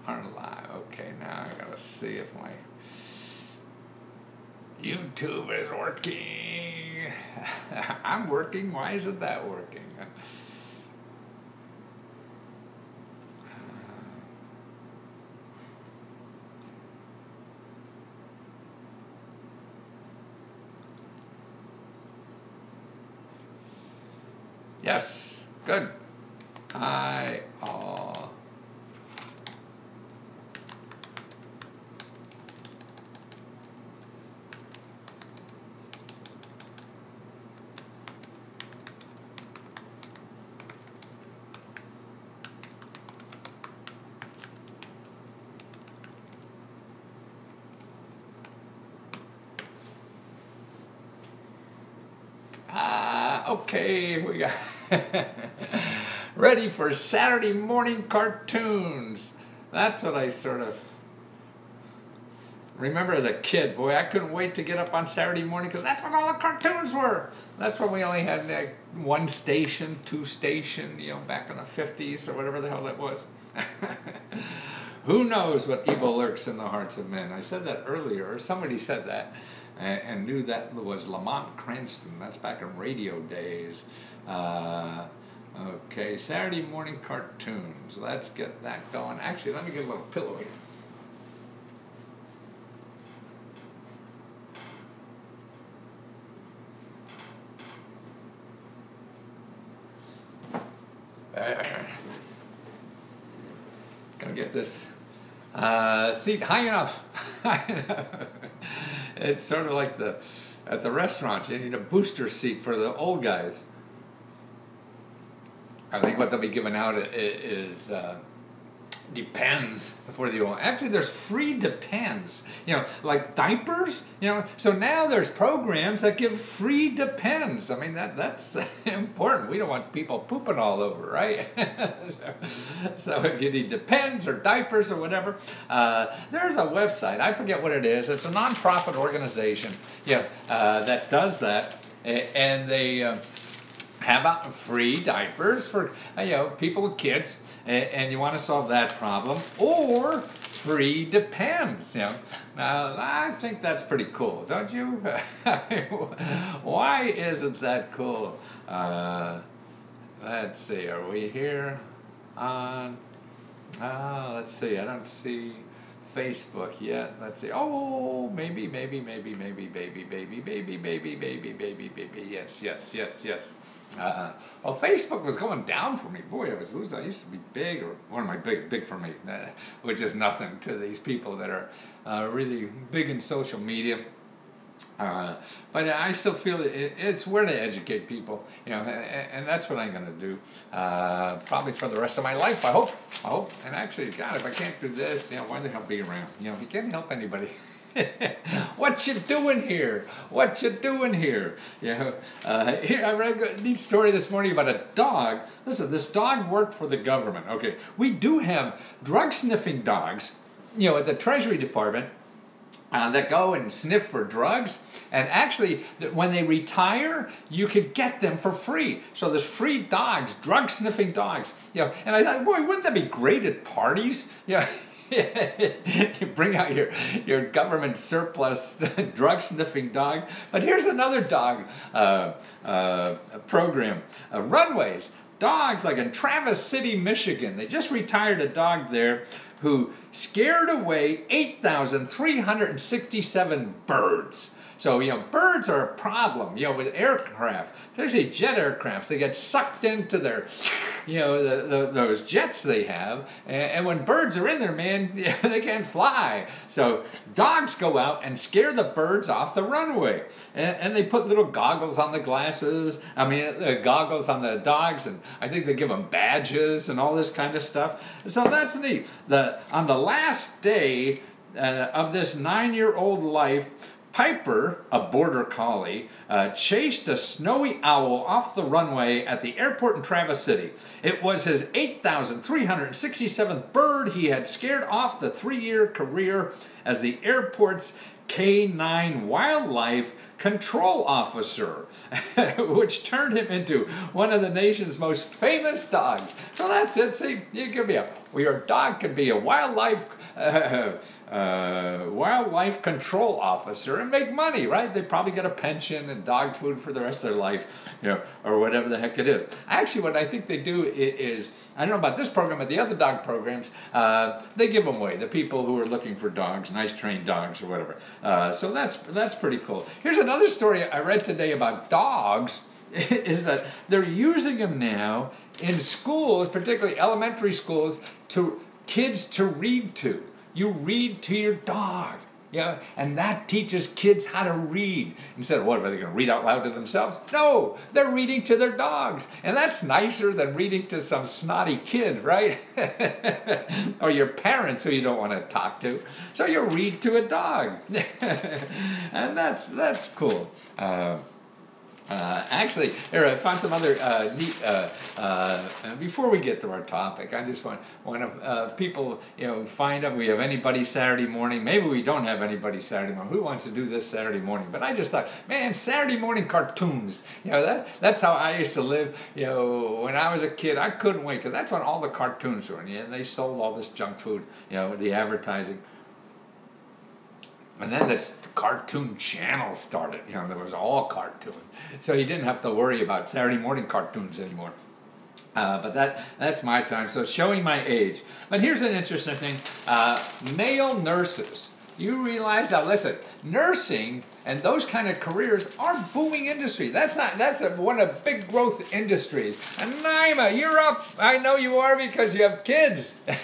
aren't live. Okay, now I gotta see if my YouTube is working. I'm working. Why isn't that working? Yes, good. Hi all. Okay, we got ready for Saturday morning cartoons. That's what I sort of remember as a kid. Boy, I couldn't wait to get up on Saturday morning because that's when all the cartoons were. That's when we only had one station, two station, you know, back in the 50s or whatever the hell that was. Who knows what evil lurks in the hearts of men? I said that earlier, or somebody said that. And knew that was Lamont Cranston. That's back in radio days. Okay, Saturday morning cartoons. Let's get that going. Actually, let me get a little pillow here. Gonna get this seat high enough. It's sort of like at the restaurants, you need a booster seat for the old guys. I think what they'll be giving out is Depends for the old. Actually, there's free Depends. You know, like diapers. You know, so now there's programs that give free Depends. I mean, that's important. We don't want people pooping all over, right? So if you need Depends or diapers or whatever, there's a website. I forget what it is. It's a nonprofit organization. Yeah, that does that, and they have out free diapers for people with kids. And you want to solve that problem, or free Depends. You know, now I think that's pretty cool, don't you? Why isn't that cool? Let's see. Are we here on? Let's see. I don't see Facebook yet. Let's see. Oh, maybe. Yes. Well, Facebook was going down for me. Boy, I was losing. I used to be big, or one of my big for me, which is nothing to these people that are really big in social media. But I still feel it's where to educate people, you know, and that's what I'm going to do, probably for the rest of my life. I hope. And actually, God, if I can't do this, you know, why the hell be around? You know, if you can't help anybody. What you doing here? What you doing here? You know, here I read a neat story this morning about a dog. Listen, this dog worked for the government. Okay, we do have drug sniffing dogs, you know, at the Treasury Department that go and sniff for drugs. And actually, when they retire, you could get them for free. So there's free dogs, drug sniffing dogs. You know, and I thought, boy, wouldn't that be great at parties? You know, you bring out your government surplus drug sniffing dog. But here's another dog program. Runways. Dogs, like in Traverse City, Michigan. They just retired a dog there who scared away 8,367 birds. So, you know, birds are a problem, you know, with aircraft, especially jet aircrafts. They get sucked into their, you know, those jets they have. And when birds are in there, man, you know, they can't fly. So dogs go out and scare the birds off the runway. And they put little goggles on the glasses, goggles on the dogs, and I think they give them badges and all this kind of stuff. So that's neat. On the last day of this 9-year-old life, Piper, a border collie, chased a snowy owl off the runway at the airport in Traverse City. It was his 8,367th bird he had scared off the 3-year career as the airport's K9 wildlife control officer, which turned him into one of the nation's most famous dogs. So that's it. See, you give me your dog could be a wildlife control officer and make money, right? They probably get a pension and dog food for the rest of their life, or whatever the heck it is. Actually, what I think they do is, I don't know about this program, but the other dog programs, they give them away. The people who are looking for dogs, nice trained dogs or whatever. So that's pretty cool. Here's another story I read today about dogs, is that they're using them now in schools, particularly elementary schools, to kids to read to. You read to your dog. Yeah, and that teaches kids how to read. Instead of, what, are they going to read out loud to themselves? No, they're reading to their dogs. And that's nicer than reading to some snotty kid, right? Or your parents who you don't want to talk to. So you read to a dog. And that's cool. Actually, here I found some other neat. Before we get to our topic, I just want people find out we have anybody Saturday morning. Maybe we don't have anybody Saturday morning. Who wants to do this Saturday morning? But I just thought, man, Saturday morning cartoons. That's how I used to live. When I was a kid, I couldn't wait because that's when all the cartoons were. And they sold all this junk food. The advertising. And then this cartoon channel started. There was all cartoons. So you didn't have to worry about Saturday morning cartoons anymore. But that's my time. So showing my age. But here's an interesting thing. Male nurses. You realize, now listen, nursing and those kind of careers are booming industry. That's one of big growth industries. And Naima, you're up. I know you are because you have kids. And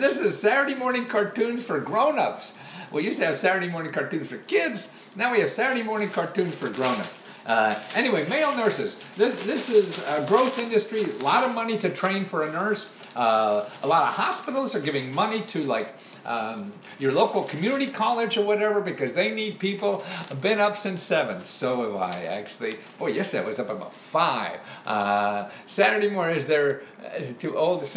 this is Saturday morning cartoons for grown-ups. We used to have Saturday morning cartoons for kids. Now we have Saturday morning cartoons for grown-ups. Anyway, male nurses. This is a growth industry. A lot of money to train for a nurse. A lot of hospitals are giving money to your local community college or whatever because they need people. I've been up since 7. So have I, actually. Boy, yesterday I was up about 5. Saturday morning, is there too old?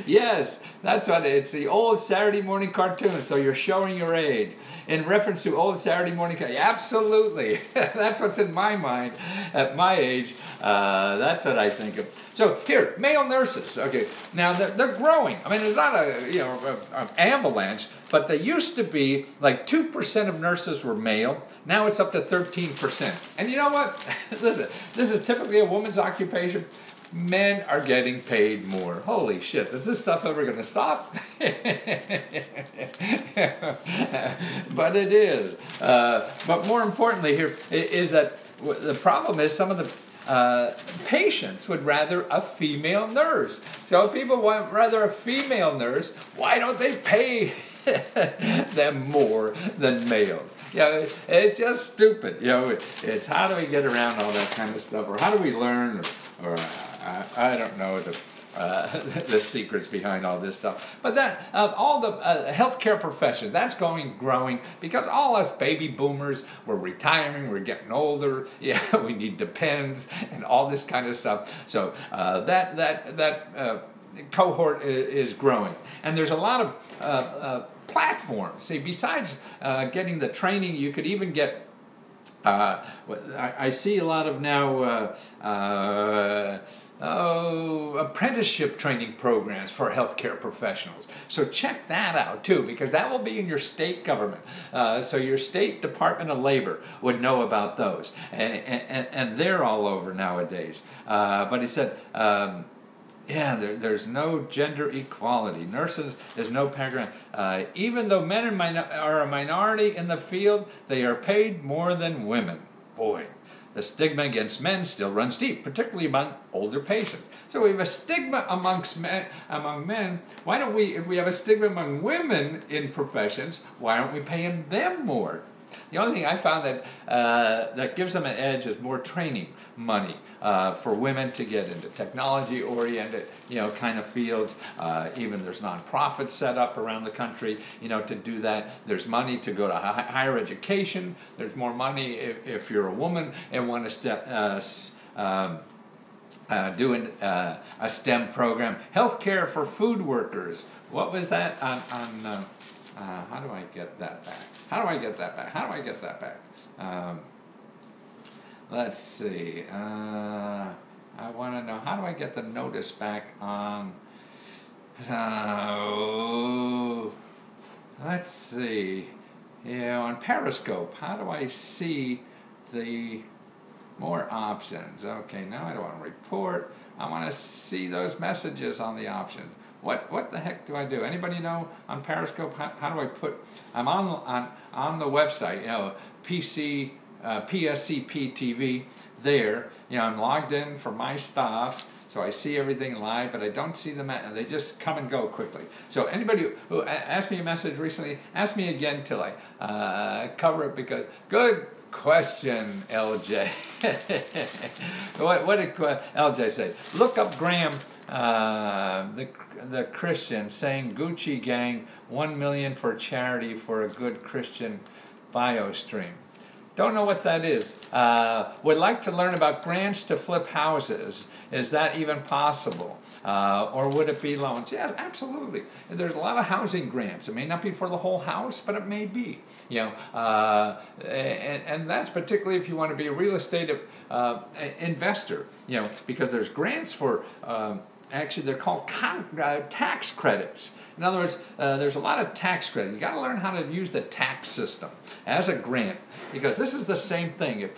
Yes, that's what it's the old Saturday morning cartoon. So you're showing your age in reference to old Saturday morning. Absolutely, that's what's in my mind at my age. That's what I think of. So here, male nurses. Okay, now they're growing. I mean, it's not an avalanche, but they used to be like 2% of nurses were male. Now it's up to 13%. And you know what? Listen, this is typically a woman's occupation. Men are getting paid more. Holy shit, is this stuff ever going to stop? But it is. But more importantly here is that the problem is some of the patients would rather a female nurse. So if people want rather a female nurse, why don't they pay them more than males? It's just stupid. It's how do we get around all that kind of stuff, or how do we learn, or I don't know the secrets behind all this stuff. But that all the healthcare profession, that's growing because all us baby boomers, we're retiring, we're getting older. Yeah, we need depends and all this kind of stuff. So that cohort is growing, and there's a lot of platforms. See, besides getting the training, you could even get. I see a lot of now. Apprenticeship training programs for healthcare professionals. So check that out too, because that will be in your state government. So your state Department of Labor would know about those, and they're all over nowadays. But he said, there's no gender equality. Nurses, there's no paragraph. Even though men are a minority in the field, they are paid more than women. Boy. The stigma against men still runs deep, particularly among older patients. So we have a stigma among men. Why don't we, if we have a stigma among women in professions, why aren't we paying them more? The only thing I found that gives them an edge is more training money for women to get into technology-oriented, kind of fields. Even there's nonprofits set up around the country, to do that. There's money to go to higher education. There's more money if you're a woman and want to doing a STEM program. Healthcare for food workers. What was that on How do I get that back? How do I get that back? How do I get that back? Let's see. I want to know, how do I get the notice back on... let's see. Yeah, on Periscope, how do I see the more options? Okay, now I don't want to report. I want to see those messages on the options. What the heck do I do? Anybody know on Periscope? How do I put? I'm on the website. You know, PSCP TV. There, you know, I'm logged in for my stuff, so I see everything live, but I don't see them. They just come and go quickly. So anybody who asked me a message recently, ask me again till I cover it, because good question, LJ. What did LJ say? Look up Graham, the Christian, saying Gucci Gang 1 million for charity for a good Christian bio stream. Don't know what that is. Would like to learn about grants to flip houses. Is that even possible? Or would it be loans? Yeah, absolutely. There's a lot of housing grants. It may not be for the whole house, but it may be. You know, and that's particularly if you want to be a real estate investor. You know, because there's grants for actually they're called tax credits. In other words, there's a lot of tax credit. You got to learn how to use the tax system as a grant, because this is the same thing. If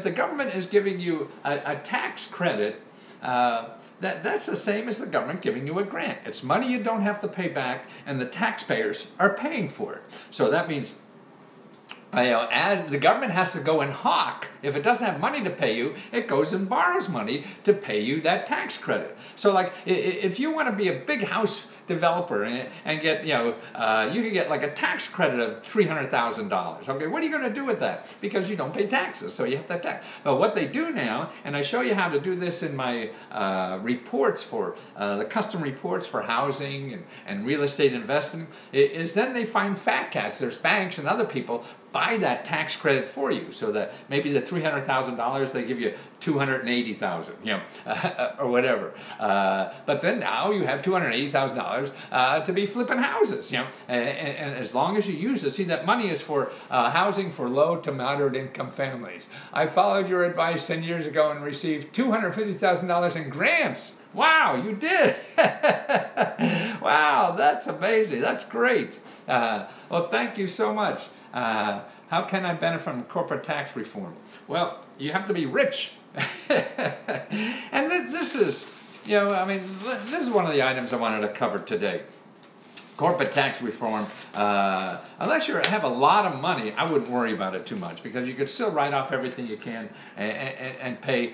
the government is giving you a tax credit, that's the same as the government giving you a grant. It's money you don't have to pay back, and the taxpayers are paying for it. So that means, as the government has to go and hawk. If it doesn't have money to pay you, it goes and borrows money to pay you that tax credit. So like, if you want to be a big house developer and get, you know, you can get like a tax credit of $300,000. Okay, what are you going to do with that? Because you don't pay taxes, so you have to tax. But what they do now, and I show you how to do this in my reports for the custom reports for housing and real estate investing, is then they find fat cats. There's banks and other people buy that tax credit for you, so that maybe the $300,000 they give you $280,000, you know, or whatever. But then now you have $280,000 to be flipping houses, you know, and as long as you use it, see, that money is for housing for low to moderate income families. I followed your advice 10 years ago and received $250,000 in grants. Wow, you did! Wow, that's amazing. That's great. Well, thank you so much. How can I benefit from corporate tax reform? Well, you have to be rich. And this is, you know, I mean, this is one of the items I wanted to cover today. Corporate tax reform, unless you have a lot of money, I wouldn't worry about it too much, because you could still write off everything you can and pay,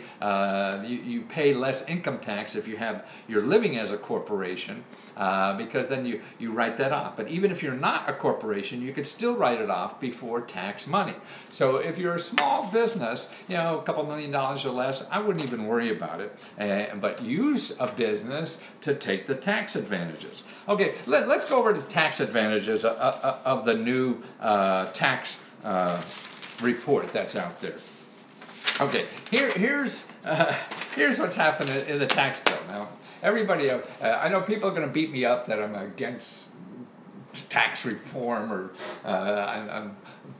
you pay less income tax if you're living as a corporation, because then you write that off. But even if you're not a corporation, you could still write it off before tax money. So if you're a small business, you know, a couple $1 million or less, I wouldn't even worry about it. But use a business to take the tax advantages. Okay, let's go over the tax advantages of the new tax report that's out there. Okay, here's what's happened in the tax bill. Now, everybody, I know people are going to beat me up that I'm against tax reform, or I'm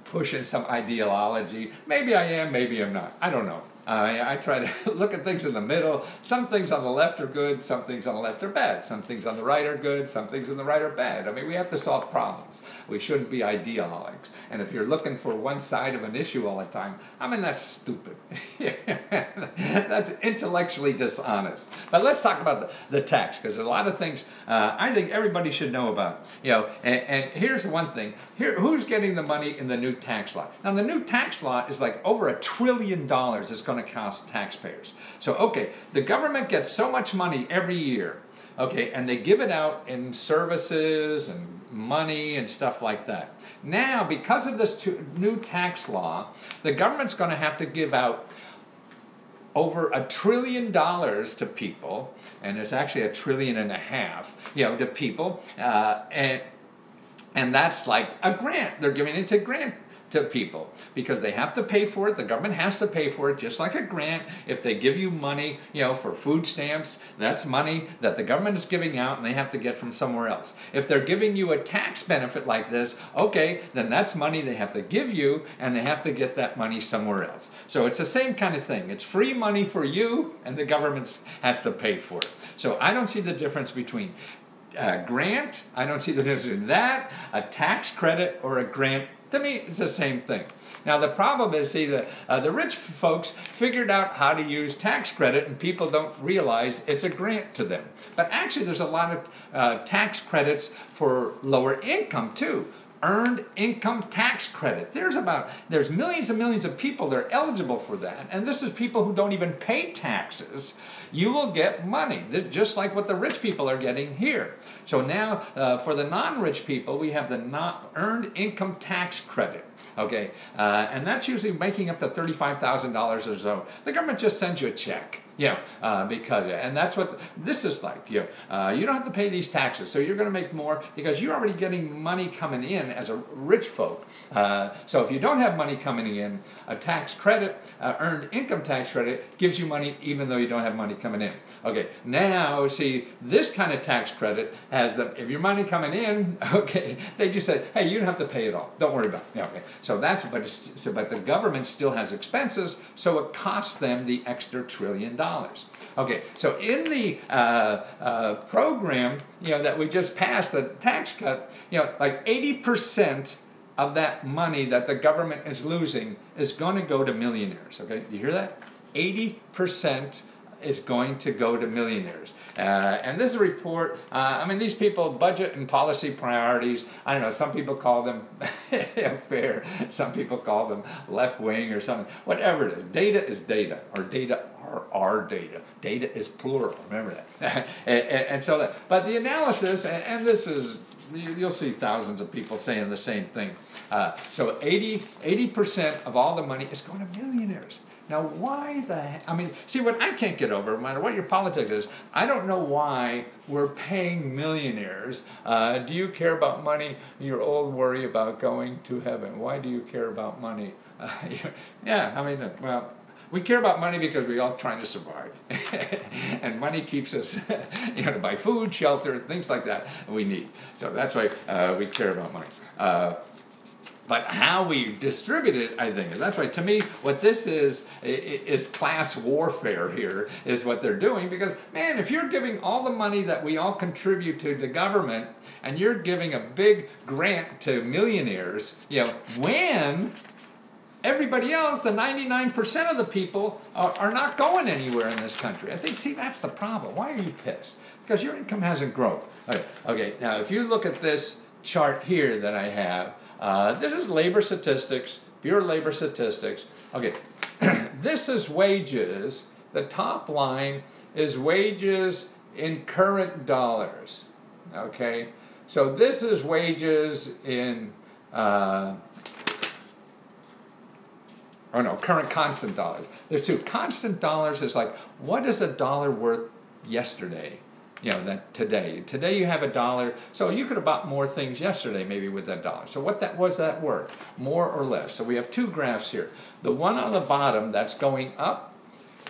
pushing some ideology. Maybe I am, maybe I'm not. I don't know. I try to look at things in the middle. Some things on the left are good, some things on the left are bad. Some things on the right are good, some things on the right are bad. I mean, we have to solve problems. We shouldn't be ideologues. And if you're looking for one side of an issue all the time, I mean, that's stupid. That's intellectually dishonest. But let's talk about the tax, because a lot of things I think everybody should know about. You know, and here's one thing. Who's getting the money in the new tax law? Now, the new tax law is like over $1 trillion. It's going to cost taxpayers. So, okay, the government gets so much money every year, okay, and they give it out in services and money and stuff like that. Now, because of this new tax law, the government's going to have to give out over $1 trillion to people, and it's actually $1.5 trillion, you know, to people, and that's like a grant. They're giving it to grant to people because they have to pay for it. The government has to pay for it, just like a grant. If they give you money, for food stamps, that's money that the government is giving out and they have to get from somewhere else. If they're giving you a tax benefit like this, okay, then that's money they have to give you and they have to get that money somewhere else. So it's the same kind of thing. It's free money for you and the government has to pay for it. So I don't see the difference between grant, I don't see the difference between that, a tax credit, or a grant. To me, it's the same thing. Now the problem is, see, the rich folks figured out how to use tax credit and people don't realize it's a grant to them. But actually there's a lot of tax credits for lower income too. Earned income tax credit. There's millions and millions of people that are eligible for that, and this is people who don't even pay taxes. You will get money, just like what the rich people are getting here. So now, for the non-rich people, we have the earned income tax credit. Okay, and that's usually making up to $35,000 or so. The government just sends you a check. And that's what this is like. You don't have to pay these taxes, so you're going to make more because you're already getting money coming in as a rich folk. So if you don't have money coming in, a tax credit, earned income tax credit, gives you money even though you don't have money coming in. Okay, now see, this kind of tax credit has if your money coming in, okay, they just said, hey, you don't have to pay it all. Don't worry about it. Okay, so but the government still has expenses, so it costs them the extra $1 trillion. Okay, so in the program, that we just passed, the tax cut, like 80% of that money that the government is losing is going to go to millionaires. Okay, do you hear that? 80% is going to go to millionaires. And this is a report, these people, budget and policy priorities, I don't know, some people call them fair, some people call them left-wing or something, whatever it is. Data is data, or data are data. Data is plural, remember that. But the analysis, and this is, you'll see thousands of people saying the same thing. So 80% of all the money is going to millionaires. Now, why the heck? See, what I can't get over, no matter what your politics is, I don't know why we're paying millionaires. Do you care about money? Your old worry about going to heaven. Why do you care about money? Well, we care about money because we're all trying to survive. And money keeps us, to buy food, shelter, things like that we need. So that's why we care about money. But how we distribute it, I think, that's right. To me, what this is class warfare here, is what they're doing. Because, man, if you're giving all the money that we all contribute to the government, and you're giving a big grant to millionaires, when everybody else, the 99% of the people, are not going anywhere in this country. I think, see, that's the problem. Why are you pissed? Because your income hasn't grown. Okay, now, if you look at this chart here that I have, this is labor statistics, Bureau of Labor Statistics. Okay, this is wages. The top line is wages in current dollars. Okay, so this is wages in, current constant dollars. There's two. Constant dollars is like, what is a dollar worth yesterday? Today. Today you have a dollar, so you could have bought more things yesterday maybe with that dollar. So what was that worth? More or less. So we have two graphs here. The one on the bottom that's going up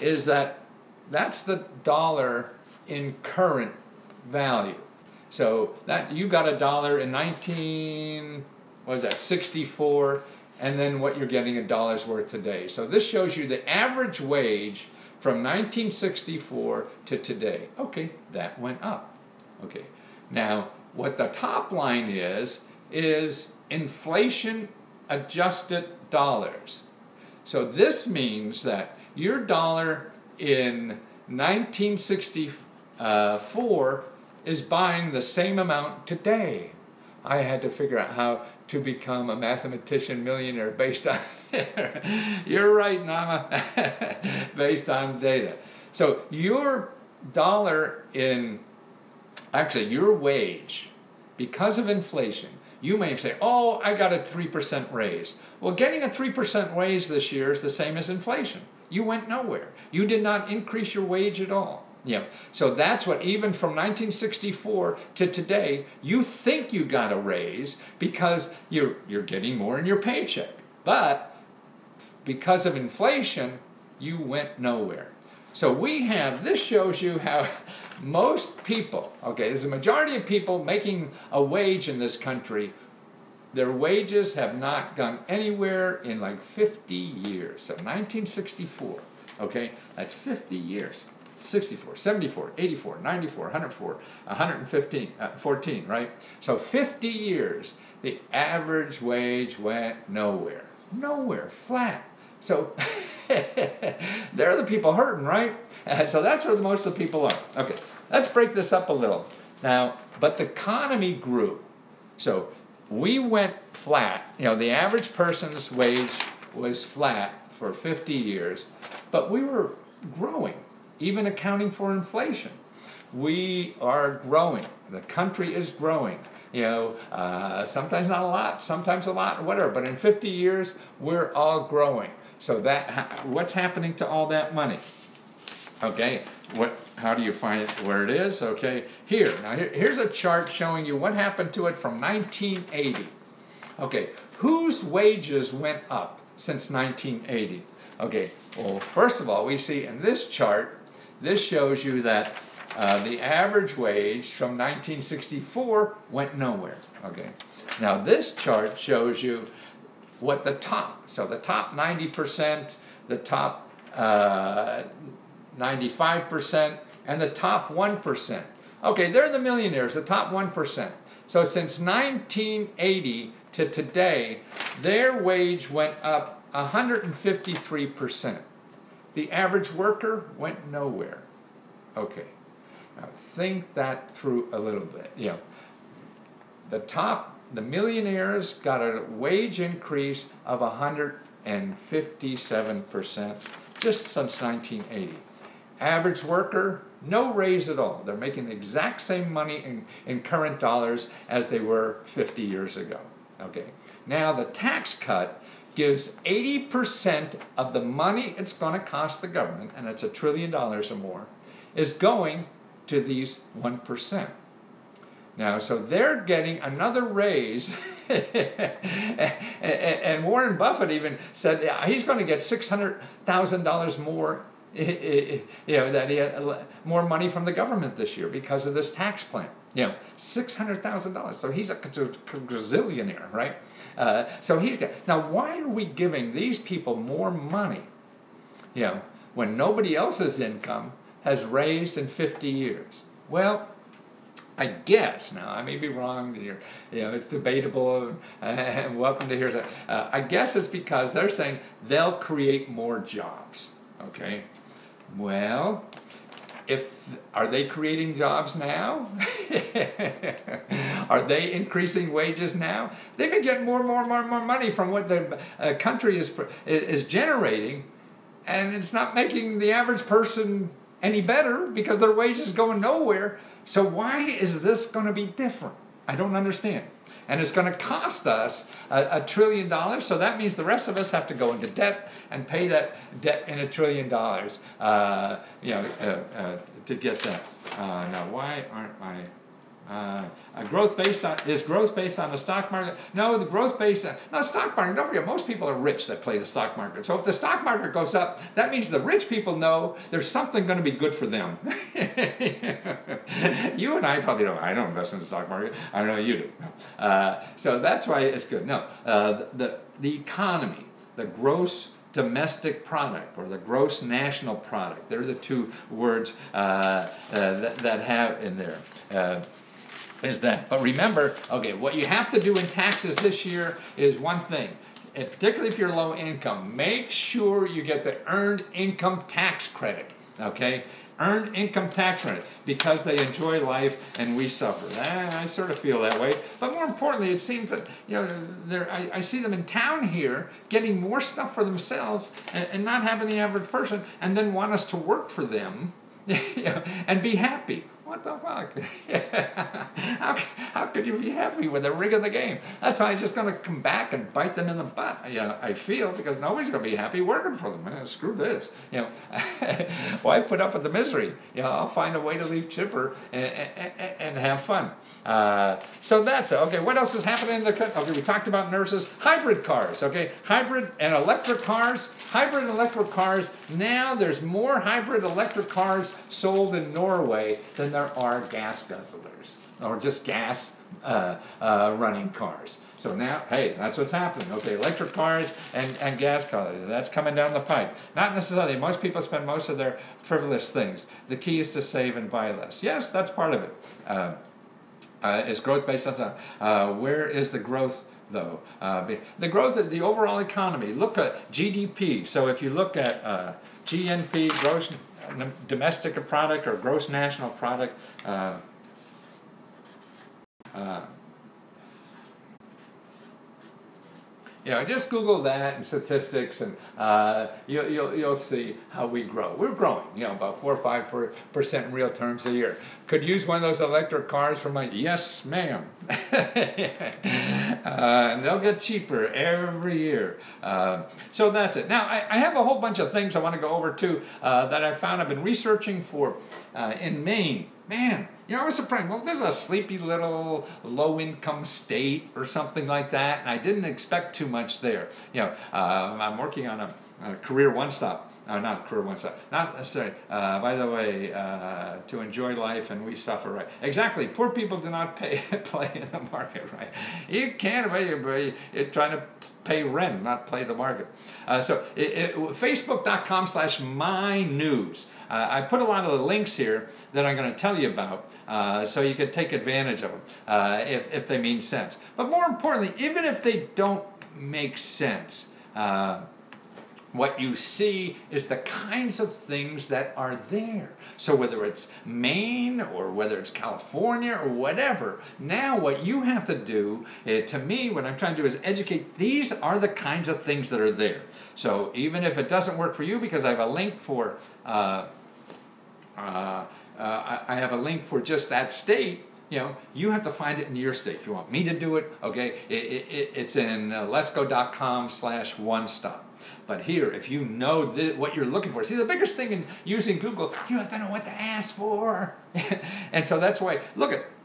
is that's the dollar in current value. So that you got a dollar in 64, and then what you're getting a dollar's worth today. So this shows you the average wage from 1964 to today. Okay, that went up. Okay, now what the top line is inflation adjusted dollars. So this means that your dollar in 1964 is buying the same amount today. I had to figure out how to become a mathematician millionaire based on, you're right, Nama, based on data. So your dollar your wage, because of inflation, you may say, oh, I got a 3% raise. Well, getting a 3% raise this year is the same as inflation. You went nowhere. You did not increase your wage at all. So that's what, even from 1964 to today, you think you got a raise because you're getting more in your paycheck. But because of inflation, you went nowhere. So this shows you how most people, okay, there's a majority of people making a wage in this country, their wages have not gone anywhere in like 50 years. So 1964, okay, that's 50 years. 64, 74, 84, 94, 104, 115, 14, right? So 50 years, the average wage went nowhere. Nowhere, flat. So they're the people hurting, right? So that's where most of the people are. Okay, let's break this up a little. Now, but the economy grew. So we went flat. You know, the average person's wage was flat for 50 years, but we were growing, even accounting for inflation. We are growing. The country is growing. You know, sometimes not a lot, sometimes a lot, whatever. But in 50 years, we're all growing. So what's happening to all that money? Okay, how do you find it where it is? Okay, here's a chart showing you what happened to it from 1980. Okay, whose wages went up since 1980? Okay, well, first of all, we see in this chart, this shows you that the average wage from 1964 went nowhere. Okay, now this chart shows you what the top 90%, the top 95%, and the top 1%. Okay, they're the millionaires, the top 1%. So since 1980 to today, their wage went up 153%. The average worker went nowhere. Okay, now think that through a little bit. You know, the millionaires got a wage increase of 157% just since 1980. Average worker, no raise at all. They're making the exact same money in current dollars as they were 50 years ago. Okay. Now the tax cut gives 80% of the money it's going to cost the government, and it's $1 trillion or more, is going to these 1%. Now, so they're getting another raise, and Warren Buffett even said he's going to get $600,000 more, you know, that he had more money from the government this year because of this tax plan. You know, $600,000. So he's a gazillionaire, right? So he's got, now why are we giving these people more money, you know, when nobody else's income has raised in 50 years? Well, I guess, now I may be wrong, you know, it's debatable, and welcome to hear that. I guess it's because they're saying they'll create more jobs, okay? Well, are they creating jobs now? Are they increasing wages now? They've been getting more money from what the country is generating, and it's not making the average person any better because their wages going nowhere. So why is this going to be different? I don't understand. And it's going to cost us $1 trillion, so that means the rest of us have to go into debt and pay that debt in $1 trillion, you know, to get that. Now, why aren't I? Growth based on the stock market? No, the growth based on stock market. Don't forget, most people are rich that play the stock market. So if the stock market goes up, that means the rich people know there's something going to be good for them. You and I probably don't. I don't invest in the stock market. I know you do. So that's why it's good. No, the economy, the gross domestic product or the gross national product. They're the two words that have in there. Is that, but remember, okay, what you have to do in taxes this year is one thing, and particularly if you're low income, make sure you get the earned income tax credit, okay? Earned income tax credit, because they enjoy life and we suffer. I sort of feel that way, but more importantly, it seems that, you know, I see them in town here getting more stuff for themselves and not having the average person, and then want us to work for them, you know, and be happy. What the fuck? How could you be happy with the rig of the game? That's why I'm just going to come back and bite them in the butt. You know, I feel, because nobody's going to be happy working for them. Screw this. You know, why put up with the misery? You know, I'll find a way to leave chipper and have fun. So that's it. Okay, what else is happening in the country? Okay, we talked about nurses. Hybrid cars, okay? Hybrid and electric cars. Hybrid and electric cars. Now there's more hybrid electric cars sold in Norway than there are gas guzzlers, or just gas running cars. So now, hey, that's what's happening. Okay, electric cars and gas cars, that's coming down the pipe. Not necessarily. Most people spend most of their frivolous things. The key is to save and buy less. Yes, that's part of it. Is growth based on where is the growth though? The growth of the overall economy. Look at GDP. So if you look at GNP, gross domestic product, or gross national product, just Google that and statistics, and you'll see how we grow. We're growing, about 4 or 5% in real terms a year. Could use one of those electric cars for my, yes, ma'am. And they'll get cheaper every year. So that's it. Now, I have a whole bunch of things I want to go over too that I found. I've been researching for in Maine. Man, I was surprised. Well, this is a sleepy little low-income state or something like that, and I didn't expect too much there. I'm working on a career one-stop. Not career one-stop. Not necessarily. By the way, to enjoy life and we suffer, right? Exactly. Poor people do not play in the market, right? You can't you're trying to pay rent, not play the market. Facebook.com/mynews. I put a lot of the links here that I'm going to tell you about, so you can take advantage of them if they mean sense. But more importantly, even if they don't make sense, what you see is the kinds of things that are there. So whether it's Maine or whether it's California or whatever, now what you have to do, to me, what I'm trying to do is educate. These are the kinds of things that are there. So even if it doesn't work for you, because I have a link for, I have a link for just that state. You have to find it in your state. If you want me to do it, okay, it's in letsgo.com/onestop. But here, if you know what you're looking for, see, the biggest thing in using Google, you have to know what to ask for. And so that's why,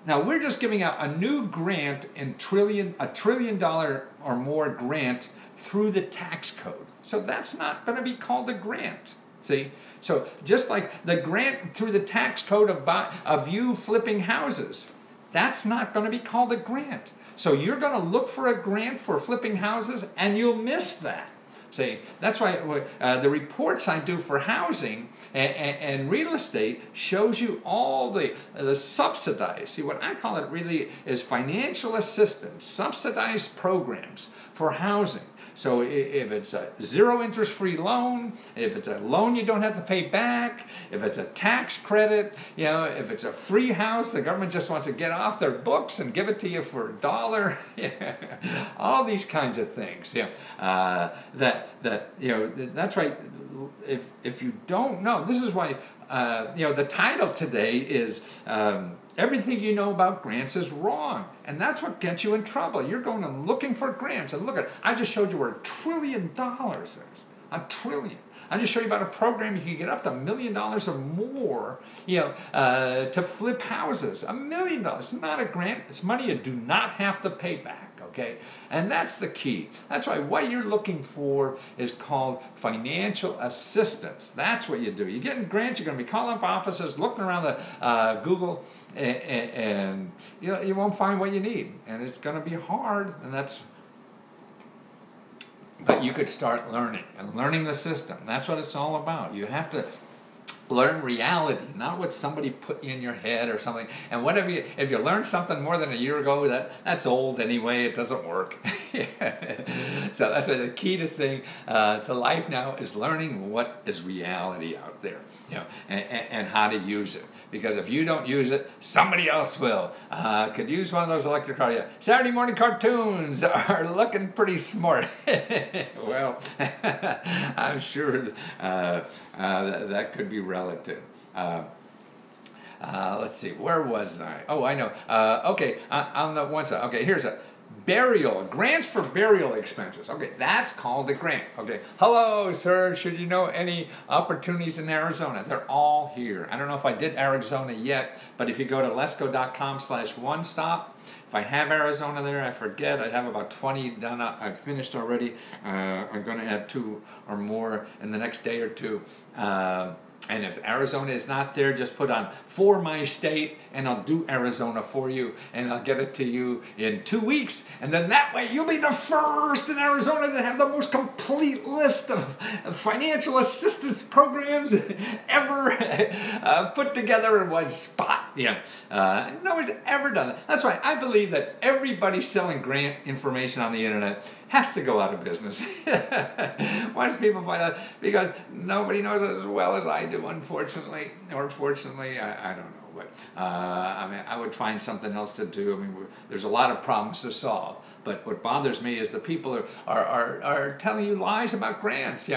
now we're just giving out a new grant in $1 trillion or more grant through the tax code. So that's not going to be called a grant. See? So just like the grant through the tax code of you flipping houses, that's not going to be called a grant. So you're going to look for a grant for flipping houses and you'll miss that. See, that's why the reports I do for housing and real estate shows you all the subsidized. See, what I call it really is financial assistance, subsidized programs for housing. So if it's a zero interest-free loan, if it's a loan you don't have to pay back, if it's a tax credit, if it's a free house, the government just wants to get off their books and give it to you for $1, all these kinds of things. That's right. If you don't know, this is why the title today is everything you know about grants is wrong. And that's what gets you in trouble. You're going and looking for grants. And look, I just showed you where $1 trillion is. $1 trillion. I just showed you about a program you can get up to $1 million or more, to flip houses. $1 million. It's not a grant. It's money you do not have to pay back. Okay, and that's the key. That's why what you're looking for is called financial assistance. That's what you do. You're getting grants. You're going to be calling up offices, looking around the Google, and you won't find what you need, and it's going to be hard. And but you could start learning the system. That's what it's all about. You have to learn reality, not what somebody put in your head or something. And if you learned something more than a year ago, that's old anyway. It doesn't work. So that's why the key to life now is learning what is reality out there, and how to use it. Because if you don't use it, somebody else will. Could use one of those electric cars. Yeah. Saturday morning cartoons are looking pretty smart. Well, I'm sure that could be relative. Let's see, where was I? Oh, I know. Okay, on the one side. Okay, here's burial, grants for burial expenses. Okay, that's called a grant. Okay, hello, sir. Should you know any opportunities in Arizona? They're all here. I don't know if I did Arizona yet, but if you go to lesgo.com/onestop, if I have Arizona there, I forget. I have about 20 done. I've finished already. I'm going to add 2 or more in the next day or 2. And if Arizona is not there, just put on "for my state" and I'll do Arizona for you, and I'll get it to you in 2 weeks. And then that way you'll be the first in Arizona to have the most complete list of financial assistance programs ever put together in one spot. No one's ever done that. That's why I believe that everybody selling grant information on the internet has to go out of business. Once people find out, because nobody knows it as well as I do, unfortunately, or fortunately, I don't know. But I mean, I would find something else to do. I mean, there's a lot of problems to solve. But what bothers me is the people are telling you lies about grants.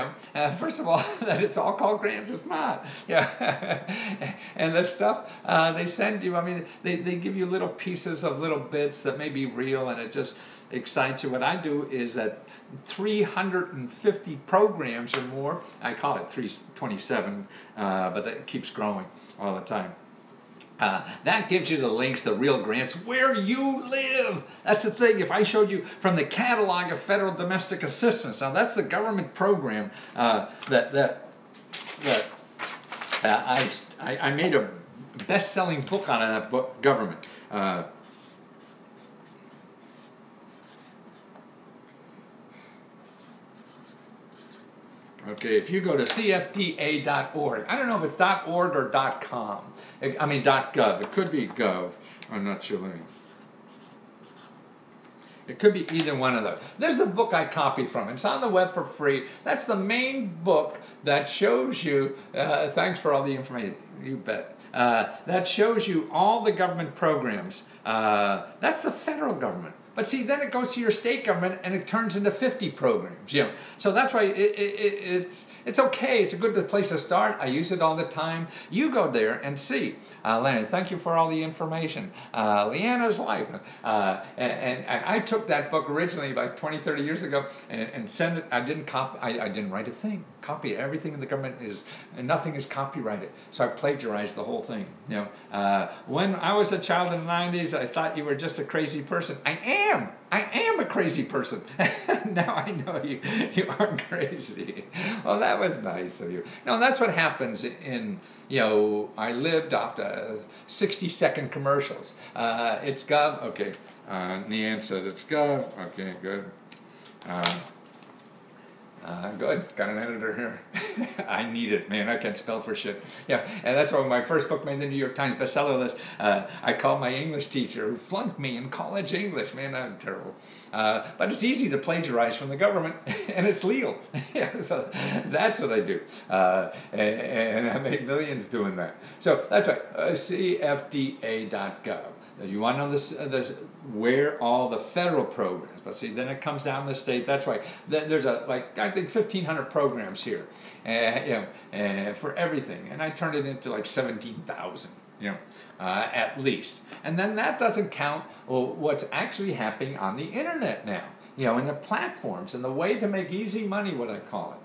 First of all, that it's all called grants. It's not. And the stuff they send you. I mean, they give you little pieces of little bits that may be real, and it just excites you. What I do is that 350 programs or more. I call it 327, but that keeps growing all the time. That gives you the links, the real grants, where you live. That's the thing. If I showed you from the catalog of federal domestic assistance, now that's the government program that I made a best-selling book on that book, government. Okay, if you go to cfda.org, I don't know if it's .org or .com. I mean .gov. It could be gov. I'm not sure. It could be either one of those. There's the book I copied from. It's on the web for free. That's the main book that shows you, thanks for all the information, you bet. That shows you all the government programs. That's the federal government. But see, then it goes to your state government and it turns into 50 programs. So that's why it's okay. It's a good place to start. I use it all the time. You go there and see. Leonard, thank you for all the information. Leanna's Life. And I took that book originally about 20, 30 years ago and sent it. I didn't write a thing. Copy everything in the government and nothing is copyrighted. So I plagiarized the whole thing. When I was a child in the 90s, I thought you were just a crazy person. I am a crazy person. Now I know you aren't crazy. Well, that was nice of you. No, that's what happens in, I lived off the 60-second commercials. It's Gov. Okay. Neanne said it's Gov. Okay, good. Good. Got an editor here. I need it, man. I can't spell for shit. And that's why when my first book made the New York Times bestseller list, I called my English teacher who flunked me in college English. Man, I'm terrible. But it's easy to plagiarize from the government, and it's legal. So that's what I do. And I made millions doing that. So that's right. CFDA.gov. You want to know this where all the federal programs, but see, then it comes down the state. That's right. There's I think 1,500 programs here, for everything, and I turned it into like 17,000, at least. And then that doesn't count what's actually happening on the internet now, and the platforms and the way to make easy money, what I call it,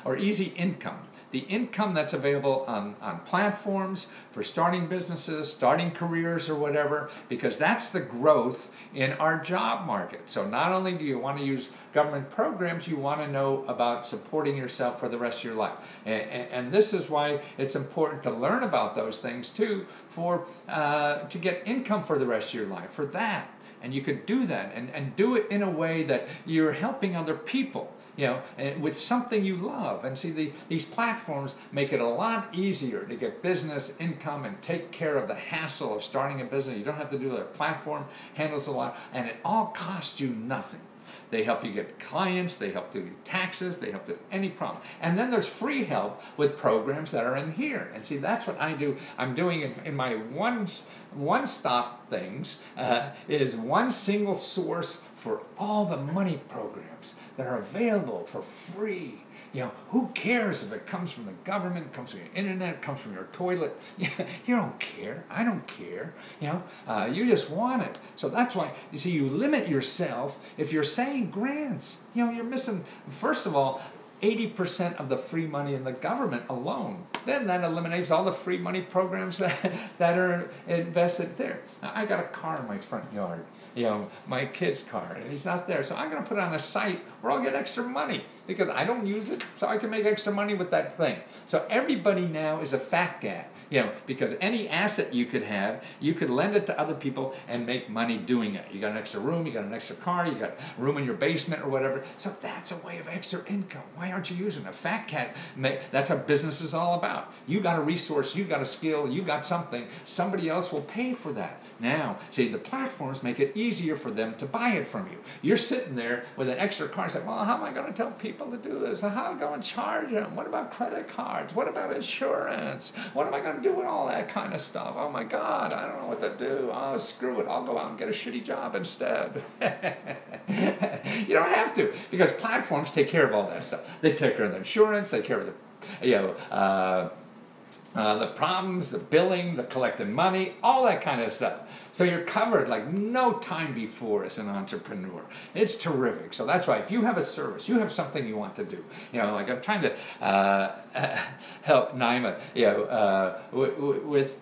or easy income. The income that's available on platforms for starting businesses, starting careers or whatever, because that's the growth in our job market. So not only do you want to use government programs, you want to know about supporting yourself for the rest of your life. And this is why it's important to learn about those things too, to get income for the rest of your life, for that. And you could do that and do it in a way that you're helping other people. With something you love. And see, these platforms make it a lot easier to get business income and take care of the hassle of starting a business. You don't have to do that. Platform handles a lot, and it all costs you nothing. They help you get clients, they help do taxes, they help do any problem. And then there's free help with programs that are in here. And see, that's what I do. I'm doing in my one-stop things, is one single source for all the money programs that are available for free who cares if it comes from the government, comes from your internet, comes from your toilet? You don't care. I don't care. You just want it. So that's why, you see, you limit yourself. If you're saying grants, you're missing, first of all, 80% of the free money in the government alone. Then that eliminates all the free money programs that are invested there. Now, I got a car in my front yard, my kid's car, and he's not there. So I'm going to put it on a site where I'll get extra money because I don't use it, so I can make extra money with that thing. So everybody now is a fat cat. Because any asset you could have, you could lend it to other people and make money doing it. You got an extra room, you got an extra car, you got room in your basement or whatever. So that's a way of extra income. Why aren't you using it? A fat cat, that's what business is all about. You got a resource, you got a skill, you got something. Somebody else will pay for that. Now, see, the platforms make it easier for them to buy it from you. You're sitting there with an extra car saying, well, how am I going to tell people to do this? How am I going to charge them? What about credit cards? What about insurance? What am I going to do with all that kind of stuff? Oh my God, I don't know what to do. Oh, screw it. I'll go out and get a shitty job instead. You don't have to, because platforms take care of all that stuff. They take care of the insurance, they take care of the problems, the billing, the collecting money, all that kind of stuff. So you're covered like no time before as an entrepreneur. It's terrific. So that's why if you have a service, you have something you want to do. Like I'm trying to help Naima, with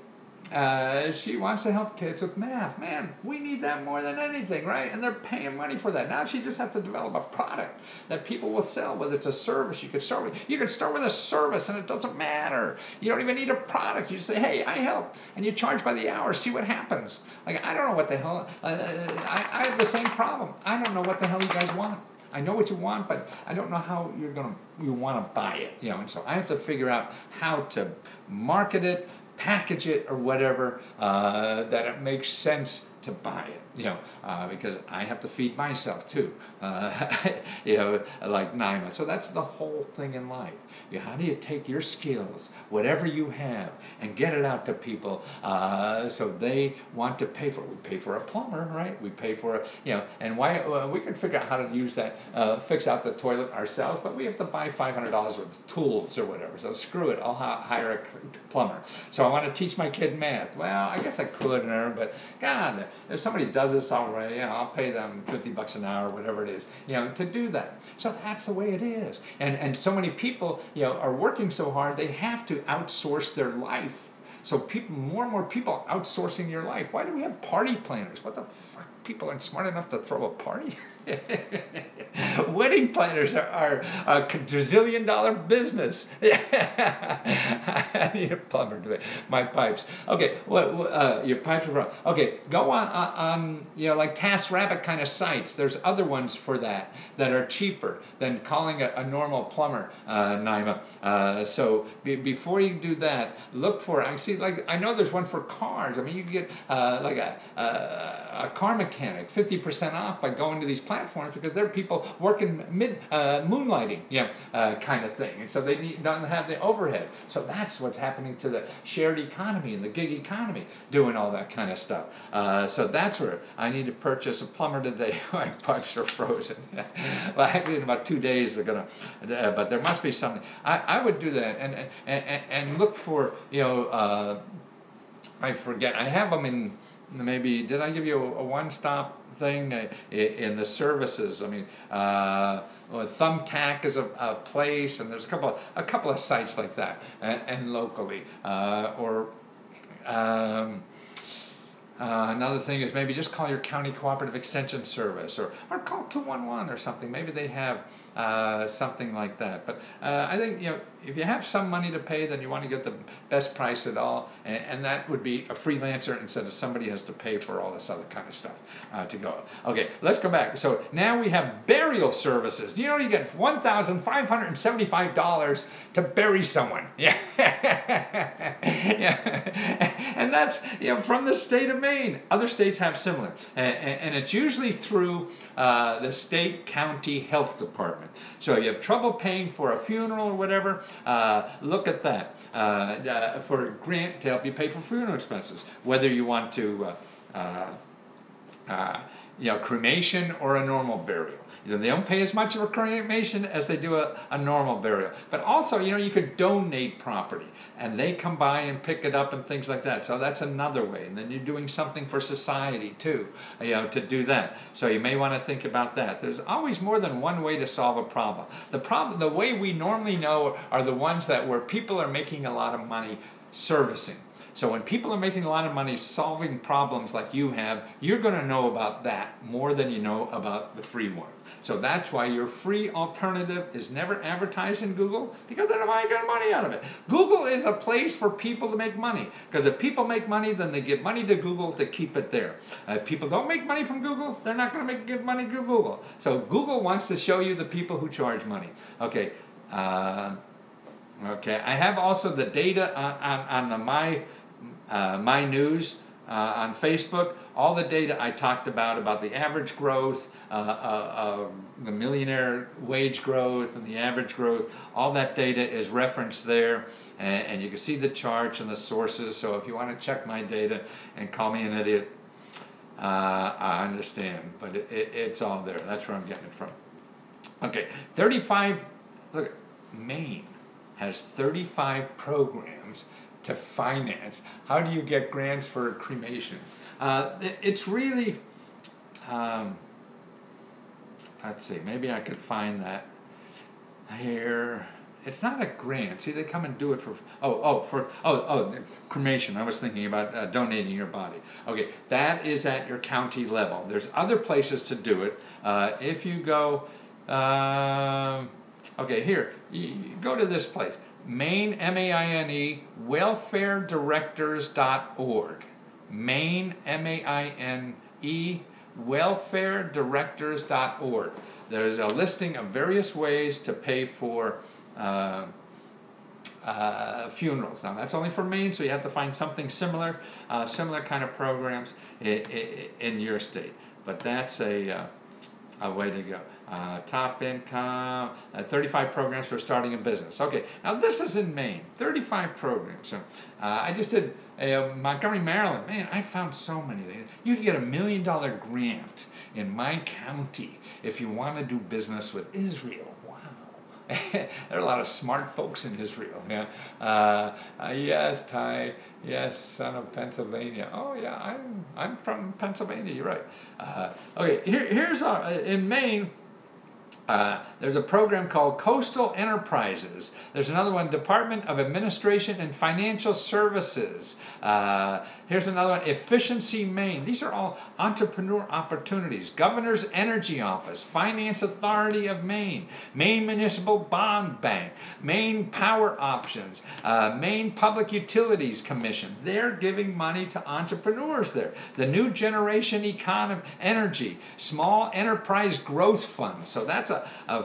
she wants to help kids with math. Man, we need that more than anything, right? And they're paying money for that. Now she just has to develop a product that people will sell, whether it's a service you could start with. You could start with a service and it doesn't matter. You don't even need a product. You just say, hey, I help. And you charge by the hour. See what happens. Like, I don't know what the hell. I have the same problem. I don't know what the hell you guys want. I know what you want, but I don't know how you want to buy it. And so I have to figure out how to market it, package it, or whatever, that it makes sense to buy it, because I have to feed myself too, like Naima. So that's the whole thing in life. How do you take your skills, whatever you have, and get it out to people so they want to pay for it? We pay for a plumber, right? We pay for and why we could figure out how to use that, fix out the toilet ourselves, but we have to buy $500 worth of tools or whatever. So screw it, I'll hire a plumber. So I want to teach my kid math. Well, I guess I could, but God, if somebody does this already, I'll pay them $50 an hour, whatever it is, to do that. So that's the way it is. And so many people, are working so hard, they have to outsource their life. So more and more people outsourcing your life. Why do we have party planners? What the fuck? People aren't smart enough to throw a party? Wedding planners are a gazillion-dollar business. I need a plumber to make my pipes. Okay, your pipes are wrong. Okay, go on like TaskRabbit kind of sites. There's other ones for that are cheaper than calling a normal plumber, Naima. So before you do that, look for. I know there's one for cars. I mean, you can get like a car mechanic 50% off by going to these platforms, because there are people working moonlighting, kind of thing, and so they don't have the overhead. So that's what's happening to the shared economy and the gig economy, doing all that kind of stuff. So that's where I need to purchase a plumber today. My pipes are frozen. Well, actually, in about 2 days they're gonna, but there must be something. I would do that and look for I forget. I have them in. Maybe, did I give you a one-stop thing in the services? I mean, Thumbtack is a place, and there's a couple of sites like that, and locally, another thing is maybe just call your county cooperative extension service, or call 211 or something. Maybe they have something like that. But I think if you have some money to pay, then you want to get the best price at all, and that would be a freelancer instead of somebody has to pay for all this other kind of stuff to go. Okay, let's go back. So now we have burial services. You get $1,575 to bury someone. Yeah, and that's from the state of Maine. Other states have similar, and it's usually through the state county health department. So you have trouble paying for a funeral or whatever, look at that for a grant to help you pay for funeral expenses. Whether you want to cremation or a normal burial. They don't pay as much of a cremation as they do a normal burial. But also, you could donate property, and they come by and pick it up and things like that. So that's another way. And then you're doing something for society too, to do that. So you may want to think about that. There's always more than one way to solve a problem. The way we normally know are the ones where people are making a lot of money servicing. So when people are making a lot of money solving problems like you have, you're going to know about that more than you know about the free one. So that's why your free alternative is never advertised in Google, because they're not getting money out of it. Google is a place for people to make money, because if people make money, then they give money to Google to keep it there. If people don't make money from Google, they're not going to give money to Google. So Google wants to show you the people who charge money. Okay. Okay. I have also the data on the My News on Facebook. All the data I talked about the average growth, the millionaire wage growth, and the average growth, all that data is referenced there, and you can see the charts and the sources. So if you want to check my data and call me an idiot, I understand, but it's all there. That's where I'm getting it from. Okay, 35. Look, Maine has 35 programs to finance. How do you get grants for cremation? It's really, let's see, maybe I could find that here. It's not a grant. See, they come and do it for, cremation. I was thinking about donating your body. Okay, that is at your county level. There's other places to do it. If you go, okay, here, you go to this place. Maine, M-A-I-N-E, welfaredirectors.org. Maine, M-A-I-N-E, welfaredirectors.org. There's a listing of various ways to pay for funerals. Now, that's only for Maine, so you have to find something similar, similar kind of programs in your state. But that's a way to go. Top income, 35 programs for starting a business. Okay, now this is in Maine, 35 programs. So I just did Montgomery, Maryland. Man, I found so many things. You can get $1 million grant in my county if you want to do business with Israel. There are a lot of smart folks in Israel. Yeah. Yes, Ty. Yes, son of Pennsylvania. Oh yeah, I'm from Pennsylvania. You're right. Okay, here's in Maine. There's a program called Coastal Enterprises. There's another one, Department of Administration and Financial Services. Here's another one, Efficiency Maine. These are all entrepreneur opportunities. Governor's Energy Office, Finance Authority of Maine, Maine Municipal Bond Bank, Maine Power Options, Maine Public Utilities Commission. They're giving money to entrepreneurs there. The New Generation Energy, Small Enterprise Growth Fund. So that's a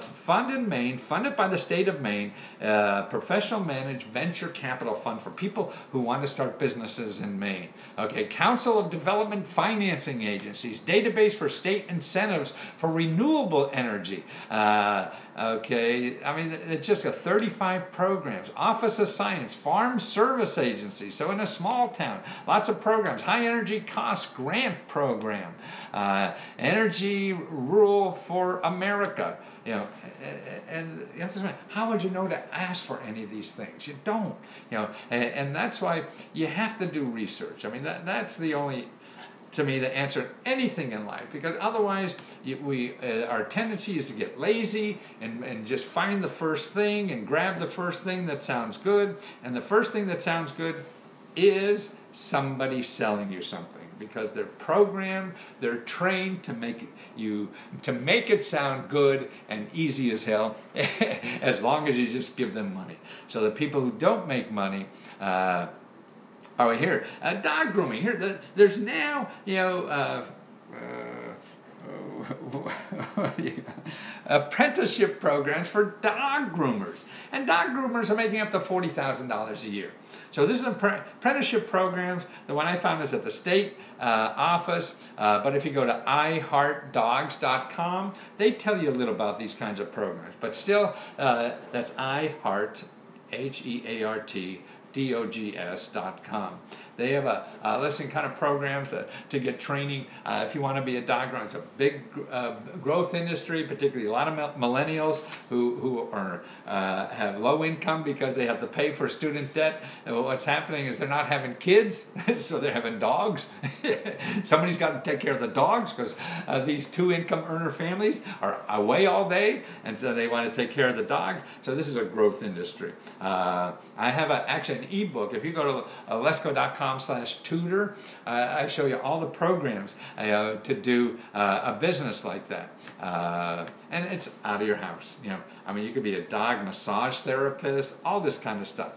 fund in Maine, funded by the state of Maine, professional managed venture capital fund for people who want to start businesses in Maine. Okay, Council of Development Financing Agencies, database for state incentives for renewable energy. Okay, I mean, it's just 35 programs. Office of Science, Farm Service Agency, so in a small town, lots of programs. High Energy Cost Grant Program, Energy Rule for America. And you have to say, how would you know to ask for any of these things? You don't, and that's why you have to do research. I mean, that's the only, to me, the answer to anything in life, because otherwise our tendency is to get lazy and just find the first thing and grab the first thing that sounds good, and the first thing that sounds good is somebody selling you something, because they're programmed, they're trained to make it sound good and easy as hell, as long as you just give them money. So the people who don't make money, here, dog grooming. Here, there's now, apprenticeship programs for dog groomers, and dog groomers are making up to $40,000 a year. So this is apprenticeship programs. The one I found is at the state office, but if you go to iheartdogs.com, they tell you a little about these kinds of programs. But still, that's iheart, HEART, DOGS.com. They have a listing kind of programs to get training if you want to be a dog groomer. It's a big growth industry, particularly a lot of millennials who are have low income because they have to pay for student debt. And what's happening is they're not having kids, so they're having dogs. Somebody's got to take care of the dogs because these two-income earner families are away all day, and so they want to take care of the dogs. So this is a growth industry. I have actually an ebook. If you go to lesco.com/tutor, I show you all the programs to do a business like that. And it's out of your house. You know, I mean, you could be a dog massage therapist, all this kind of stuff.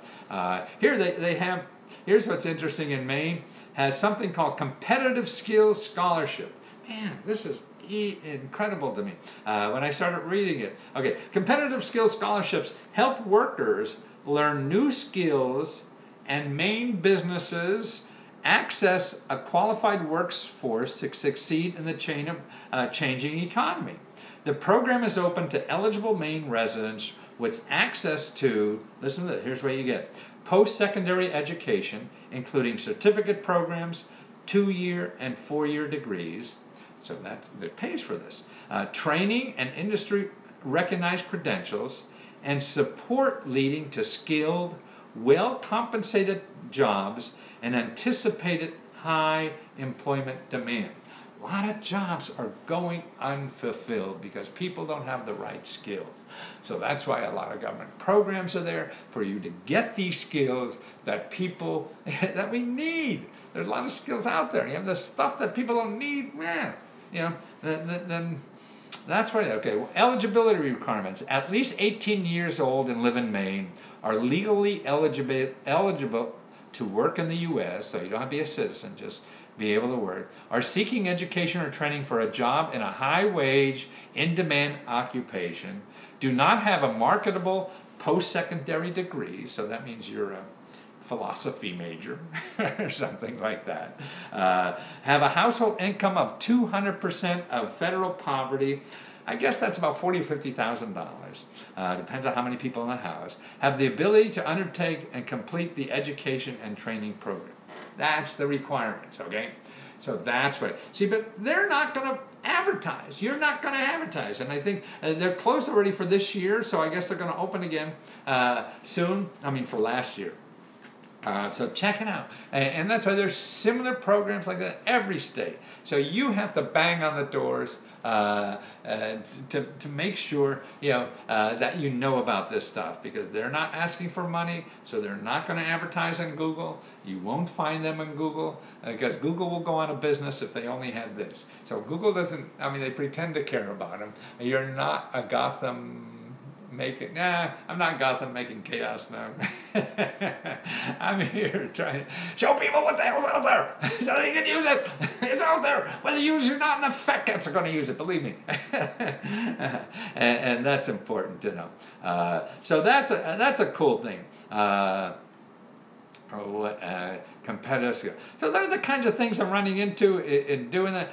Here they have. Here's what's interesting in Maine, has something called Competitive Skills Scholarship. Man, this is incredible to me when I started reading it. Okay, Competitive Skills Scholarships help workers learn new skills, and Maine businesses access a qualified workforce to succeed in the changing economy. The program is open to eligible Maine residents with access to, listen to this, here's what you get: post-secondary education, including certificate programs, 2-year and 4-year degrees. So that pays for this. Training and industry-recognized credentials, and support leading to skilled, well-compensated jobs and anticipated high employment demand. A lot of jobs are going unfulfilled because people don't have the right skills. So that's why a lot of government programs are there for you to get these skills that people, that we need. There's a lot of skills out there. You have the stuff that people don't need, man. You know, then that's right. Okay, well, eligibility requirements. At least 18 years old and live in Maine, are legally eligible to work in the U.S., so you don't have to be a citizen, just be able to work, are seeking education or training for a job in a high-wage, in-demand occupation, do not have a marketable post-secondary degree, so that means you're a philosophy major or something like that, have a household income of 200% of federal poverty. I guess that's about $40,000 or $50,000. Depends on how many people in the house. Have the ability to undertake and complete the education and training program. That's the requirements, okay? So that's what. See, but they're not going to advertise. You're not going to advertise. And I think they're closed already for this year, so I guess they're going to open again soon. I mean, for last year. So check it out. And that's why there's similar programs like that in every state. So you have to bang on the doors to make sure that you know about this stuff, because they're not asking for money, so they're not going to advertise on Google. You won't find them on Google because Google will go out of business if they only had this. So Google doesn't, I mean, they pretend to care about them. You're not a Gotham I'm not Gotham making chaos now. I'm here trying to show people what the hell's out there so they can use it. It's out there. Whether you use it or not, and the fat cats are going to use it, believe me. and that's important to know. So that's a cool thing. Competitive skill. So they're the kinds of things I'm running into in doing that.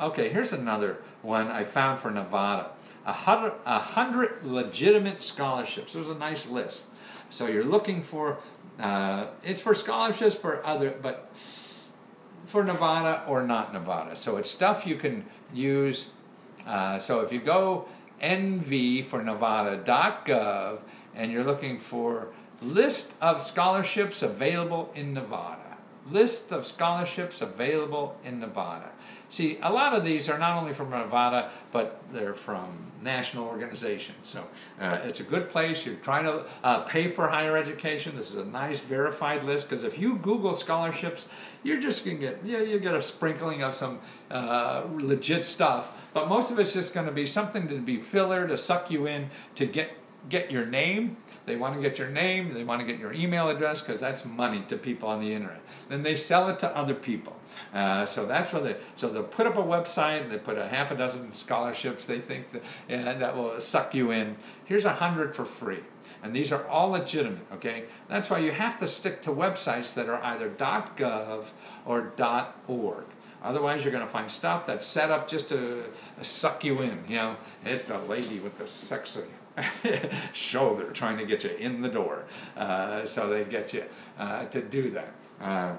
Okay, here's another one I found for Nevada. 100 legitimate scholarships. There's a nice list. So you're looking for, it's for scholarships but for Nevada or not Nevada. So it's stuff you can use. So if you go NV for Nevada.gov and you're looking for list of scholarships available in Nevada. List of scholarships available in Nevada. See, a lot of these are not only from Nevada, but they're from national organizations. So it's a good place. You're trying to pay for higher education. This is a nice verified list, because if you Google scholarships, you're just going to get, you get a sprinkling of some legit stuff. But most of it's just going to be something to be filler, to suck you in, to get your name. They want to get your name, they want to get your email address, because that's money to people on the internet. Then they sell it to other people. So that's what they'll put up a website, they put a half a dozen scholarships they think that will suck you in. Here's 100 for free. And these are all legitimate, okay? That's why you have to stick to websites that are either .gov or .org. Otherwise, you're going to find stuff that's set up just to suck you in. It's the lady with the sexy shoulder trying to get you in the door. So they get you to do that. Uh,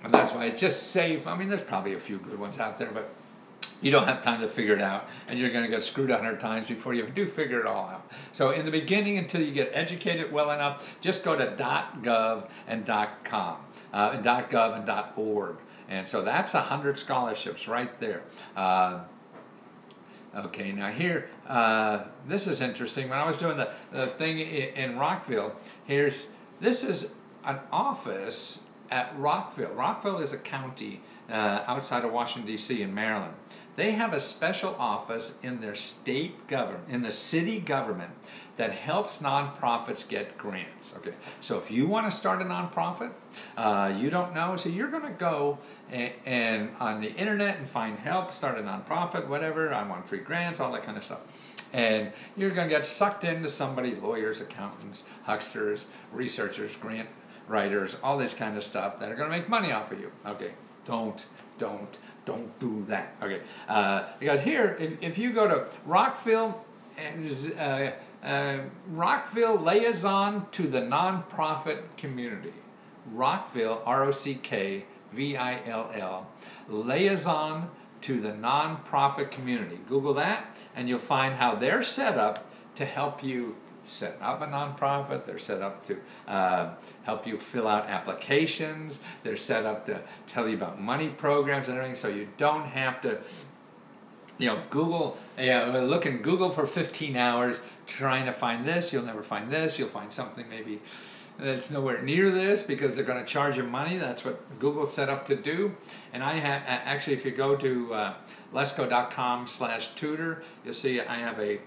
and that's why it's just safe. I mean, there's probably a few good ones out there, but you don't have time to figure it out, and you're going to get screwed 100 times before you do figure it all out. So in the beginning, until you get educated well enough, just go to .gov and .com, .gov and .org. And so that's 100 scholarships right there. Okay, now here, this is interesting. When I was doing the thing in Rockville, this is an office at Rockville. Rockville is a county outside of Washington, D.C. in Maryland. They have a special office in their state government, in the city government, that helps nonprofits get grants. Okay, so if you want to start a nonprofit, you don't know, so you're going to go and on the internet and find help, start a nonprofit, whatever. I want free grants, all that kind of stuff. And you're going to get sucked into somebody, lawyers, accountants, hucksters, researchers, grant writers, all this kind of stuff that are going to make money off of you. Okay, don't do that. Okay, because here, if you go to Rockville, Rockville Liaison to the Nonprofit Community, Rockville, ROCKVILL, Liaison to the Nonprofit Community. Google that, and you'll find how they're set up to help you set up a nonprofit. They're set up to help you fill out applications. They're set up to tell you about money programs and everything, so you don't have to, Google, look in Google for 15 hours trying to find this. You'll never find this. You'll find something maybe that's nowhere near this because they're going to charge you money. That's what Google's set up to do. And I have, actually, if you go to lesco.com/tutor, you'll see I have a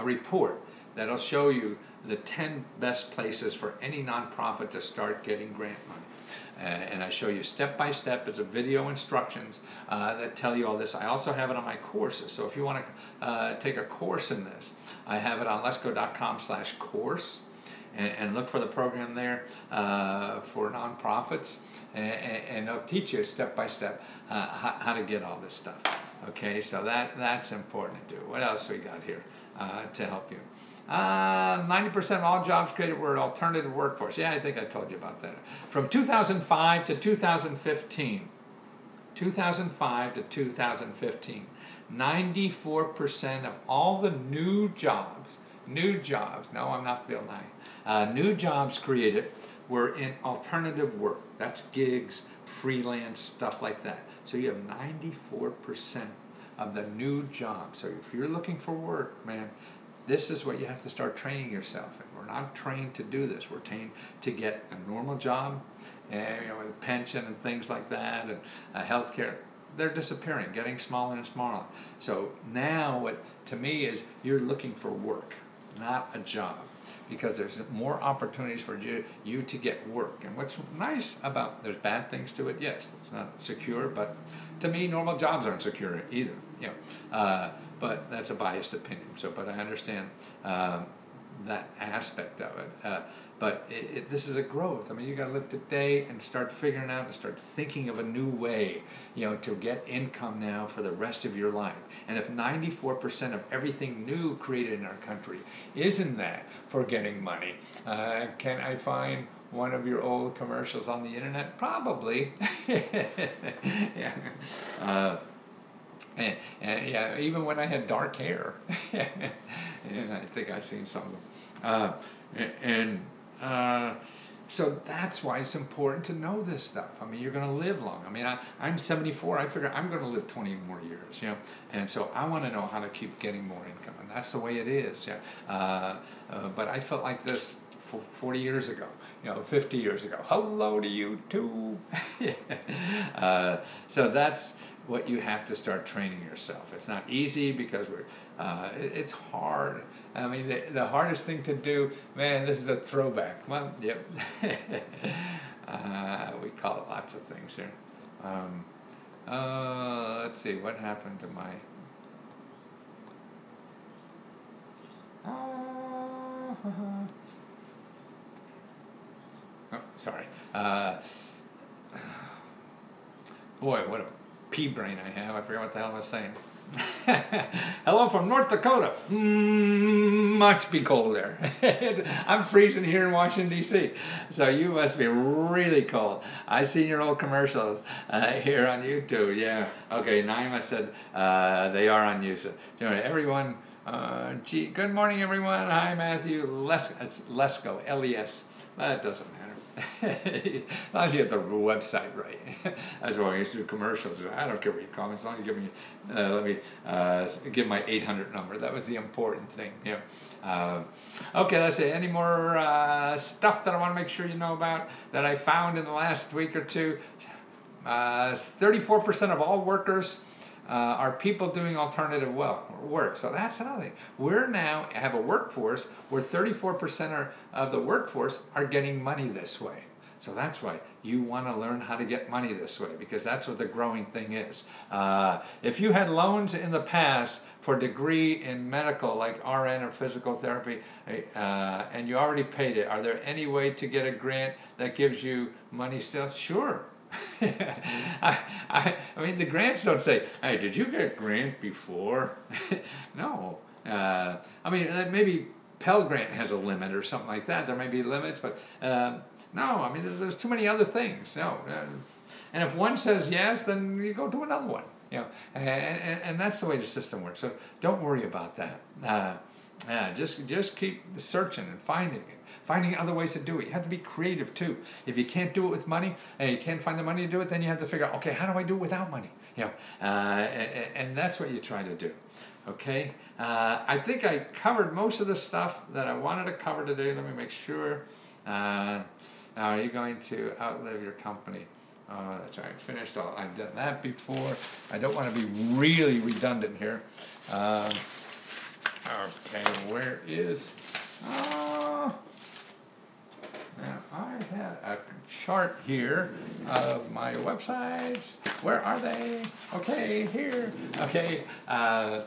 report that'll show you the 10 best places for any nonprofit to start getting grant money. And I show you step by step. It's a video instructions that tell you all this. I also have it on my courses. So if you want to take a course in this, I have it on lesco.com/course, and look for the program there for nonprofits, and they'll teach you step by step how to get all this stuff. Okay, so that's important to do. What else we got here to help you? 90% of all jobs created were alternative workforce. Yeah, I think I told you about that. From 2005 to 2015, 94% of all the new jobs, no, I'm not Bill Nye, new jobs created were in alternative work. That's gigs, freelance, stuff like that. So you have 94% of the new jobs. So if you're looking for work, man, this is what you have to start training yourself in. We're not trained to do this. We're trained to get a normal job, and with a pension and things like that, and health care. They're disappearing, getting smaller and smaller. So now what, to me, is you're looking for work, not a job, because there's more opportunities for you to get work. And what's nice about, there's bad things to it, yes, it's not secure, but to me, normal jobs aren't secure either. But that's a biased opinion. So, but I understand that aspect of it. But this is a growth. I mean, you got to live today and start figuring out and start thinking of a new way, to get income now for the rest of your life. And if 94% of everything new created in our country isn't that for getting money, can I find one of your old commercials on the internet? Probably. Yeah. Yeah, even when I had dark hair, and I think I've seen some of them. So that's why it's important to know this stuff. I mean, you're going to live long. I mean, I'm 74. I figure I'm going to live 20 more years. And so I want to know how to keep getting more income, and that's the way it is. But I felt like this 40 years ago. 50 years ago. Hello to you too. So that's what you have to start training yourself. It's not easy because it's hard. I mean, the hardest thing to do, man, this is a throwback. Well, yep. We call it lots of things here. Let's see, what happened to my... Oh, sorry. Boy, what a pea brain I have. I forgot what the hell I was saying. Hello from North Dakota. Must be cold there. I'm freezing here in Washington, D.C. So you must be really cold. I've seen your old commercials here on YouTube. Yeah. Okay, Naima said they are on YouTube. Everyone, good morning, everyone. Hi, Matthew. It's Lesko, L-E-S. That doesn't matter. As long as you get the website right. That's why I used to do commercials. I don't care what you call me, as long as you give me, let me give my 800 number. That was the important thing. Okay, let's see. Any more stuff that I want to make sure you know about that I found in the last week or two? 34% of all workers are people doing alternative work. So that's another thing. We're now have a workforce where 34% of the workforce are getting money this way. So that's why you want to learn how to get money this way, because that's what the growing thing is. If you had loans in the past for a degree in medical, like RN or physical therapy, and you already paid it, are there any way to get a grant that gives you money still? Sure. I mean, the grants don't say, hey, did you get a grant before? No. I mean, maybe Pell Grant has a limit or something like that. There may be limits, but no, I mean, there's too many other things. No. And if one says yes, then you go to another one. And that's the way the system works. So don't worry about that. Just keep searching and finding other ways to do it. You have to be creative too. If you can't do it with money and you can't find the money to do it, then you have to figure out, okay, how do I do it without money? And that's what you try to do. Okay, I think I covered most of the stuff that I wanted to cover today. Let me make sure. Now, are you going to outlive your company? That's right, finished all. I've done that before. I don't want to be really redundant here. Okay, where is... now, I had a chart here of my websites. Where are they? Okay, here. Okay. I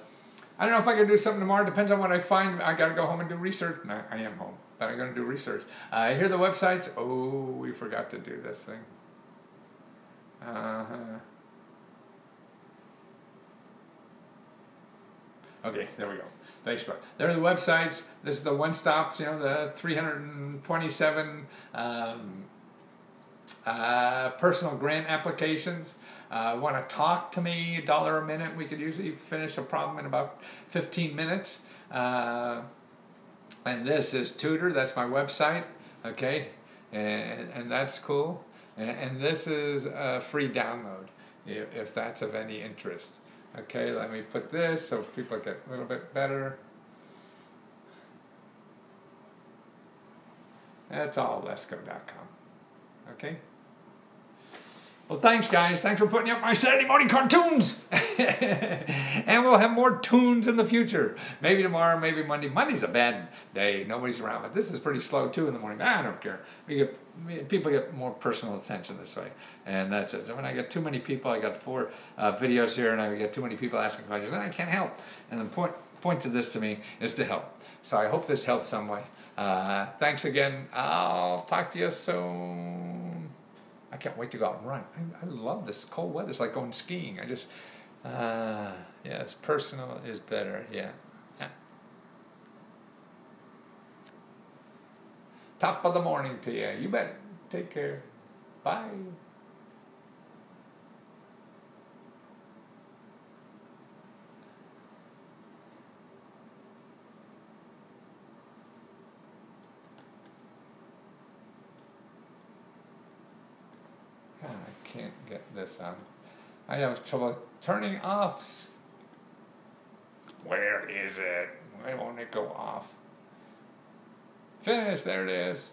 don't know if I can do something tomorrow. Depends on what I find. I got to go home and do research. No, I am home, but I'm going to do research. Here are the websites. Oh, we forgot to do this thing. Okay, there we go. Facebook. There are the websites. This is the one-stops, the 327 personal grant applications. Want to talk to me, $1 a minute. We could usually finish a problem in about 15 minutes. And this is Tutor. That's my website. Okay, and that's cool. And this is a free download, if that's of any interest. Okay, let me put this so people get a little bit better. That's all lesco.com. Okay? Well, thanks, guys. Thanks for putting up my Saturday morning cartoons. And we'll have more tunes in the future. Maybe tomorrow, maybe Monday. Monday's a bad day. Nobody's around. But this is pretty slow, too, in the morning. I don't care. People get more personal attention this way. And that's it. So when I get too many people, I got 4 videos here, and I get too many people asking questions, then I can't help. And the point to this to me is to help. So I hope this helps some way. Thanks again. I'll talk to you soon. I can't wait to go out and run. I love this cold weather. It's like going skiing. Yes, personal is better. Yeah. Top of the morning to you. You bet. Take care. Bye. I can't get this on. I have trouble turning off. Where is it? Why won't it go off? Finish. There it is.